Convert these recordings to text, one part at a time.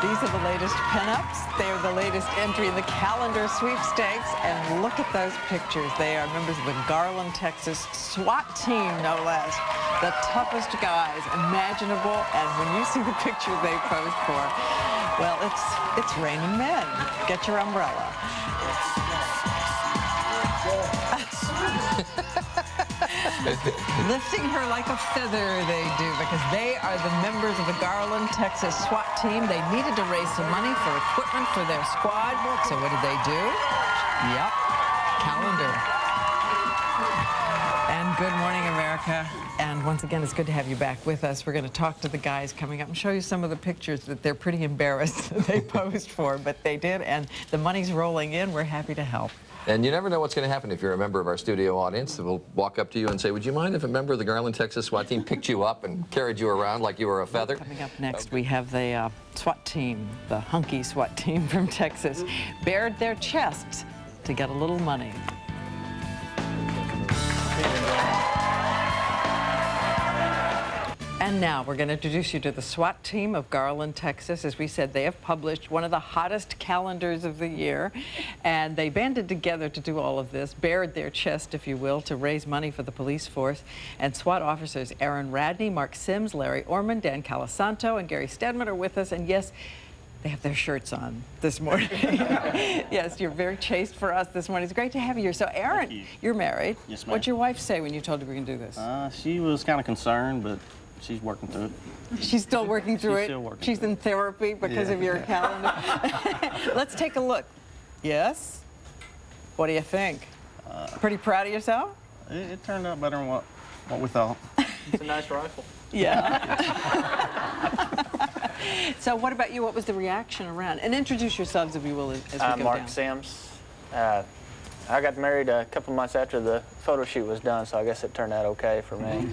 These are the latest pinups. They are the latest entry in the calendar sweepstakes. And look at those pictures. They are members of the Garland, Texas SWAT team, no less. The toughest guys imaginable. And when you see the picture they posed for, well, it's raining men. Get your umbrella. Lifting her like a feather, they do, because they are the members of the Garland, Texas SWAT team. They needed to raise some money for equipment for their squad. So what did they do? Yep, calendar. And good morning, America. And once again, it's good to have you back with us. We're going to talk to the guys coming up and show you some of the pictures that they're pretty embarrassed that they posed for, but they did, and the money's rolling in. We're happy to help. And you never know what's going to happen if you're a member of our studio audience. We'll walk up to you and say, would you mind if a member of the Garland, Texas SWAT team picked you up and carried you around like you were a feather? Coming up next, we have the SWAT team, the hunky SWAT team from Texas, bared their chests to get a little money. And now we're going to introduce you to the SWAT team of Garland, Texas. As we said, they have published one of the hottest calendars of the year, and they banded together to do all of this, bared their chest, if you will, to raise money for the police force. And SWAT officers Aaron Radney, Mark Sims, Larry Orman, Dan Calasanto, and Gary Stedman are with us. And yes, they have their shirts on this morning. Yes, you're very chaste for us this morning. It's great to have you here. So, Aaron, you're married. Yes, ma'am. What'd your wife say when you told her we were going to do this? She was kind of concerned, but she's working through it. She's still working through it? Still working She's through in therapy because of your calendar? Let's take a look. Yes? What do you think? Pretty proud of yourself? It turned out better than what we thought. It's a nice rifle. Yeah. So what about you? What was the reaction around? And introduce yourselves, if you will, as we go Mark down. Sims. I got married a couple months after the photo shoot was done, so I guess it turned out okay for me.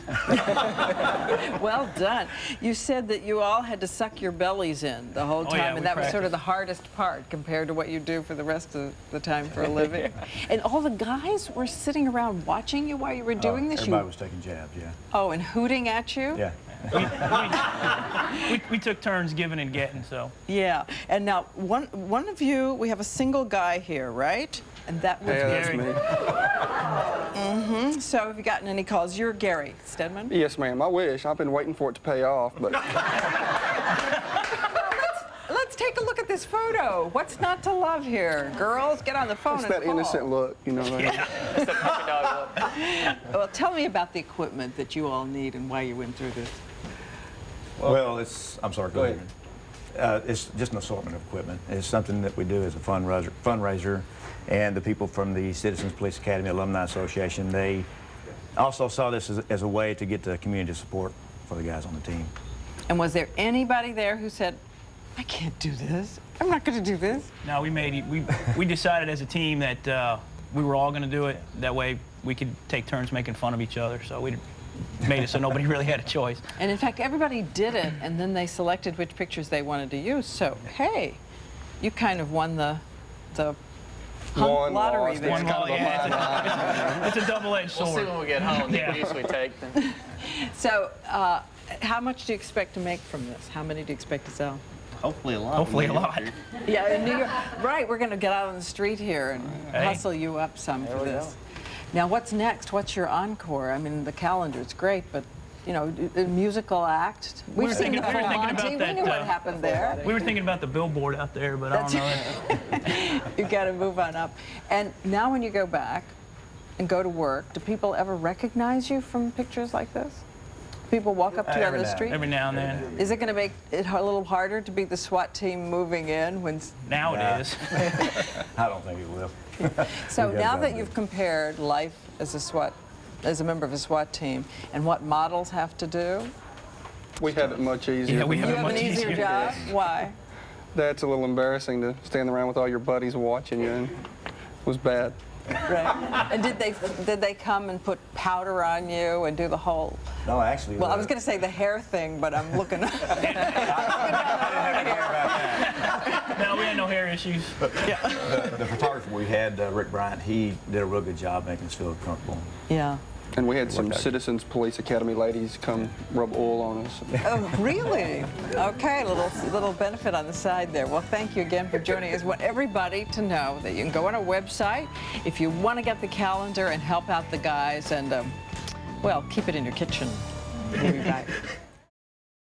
Well done. You said that you all had to suck your bellies in the whole time, yeah, and that was sort of the hardest part compared to what you do for the rest of the time for a living. Yeah. And all the guys were sitting around watching you while you were doing this? Everybody was taking jabs, yeah. Oh, and hooting at you? Yeah. we took turns giving and getting, so. Yeah. And now, one of you, we have a single guy here, right? And that was That's me. Mm-hmm. So have you gotten any calls? You're Gary Stedman? Yes, ma'am. I wish. I've been waiting for it to pay off, but... Let's take a look at this photo. What's not to love here? Girls, get on the phone It's and that call. innocent look, you know. Yeah. It's a puppy dog look. Well, tell me about the equipment that you all need and why you went through this. Well, I'm sorry, go ahead. It's just an assortment of equipment. It's something that we do as a fundraiser, and the people from the Citizens Police Academy Alumni Association, they also saw this as a way to get the community support for the guys on the team. And was there anybody there who said, I can't do this. I'm not going to do this? No, we decided as a team that we were all going to do it. That way we could take turns making fun of each other. So we made it so nobody really had a choice. And in fact, everybody did it, and then they selected which pictures they wanted to use. So, hey, you kind of won the One lottery lost. there. One ball, yeah, it's a double-edged We'll see sword. when we get home. Yeah. The use we take. Then. So, how much do you expect to make from this? How many do you expect to sell? Hopefully a lot. Hopefully a lot. Yeah, in New York. Right, we're going to get out on the street here and Hey. hustle you up some There for we this. go. Now, what's next? What's your encore? I mean, the calendar's great, but, you know, the musical act. We've were seen thinking- the we were full thinking Monty. about We that, knew what happened there. We were thinking about the billboard out there, but I don't know. You got to move on up. And now when you go back and go to work, do people ever recognize you from pictures like this? People walk up to you on the street? Every now and then. Is it going to make it a little harder to be the SWAT team moving in when... Now Nah. it is. I don't think it will. So We got now that that good. you've compared life as a member of a SWAT team, and what models have to do, We have it much easier. Yeah, we you have it have an much easier easier. job? Why? That's a little embarrassing to stand around with all your buddies watching you, and it was bad. Right. And did they come and put powder on you and do the whole... No, actually. Well, I was going to say the hair thing, but I'm looking... No, we had no hair issues. The photographer we had, Rick Bryant, he did a real good job making us feel comfortable. Yeah. And we had some Citizens Police Academy ladies come rub oil on us. Oh, really? Okay, little benefit on the side there. Well, thank you again for joining us. I want everybody to know that you can go on our website if you want to get the calendar and help out the guys and, well, keep it in your kitchen. We'll be back.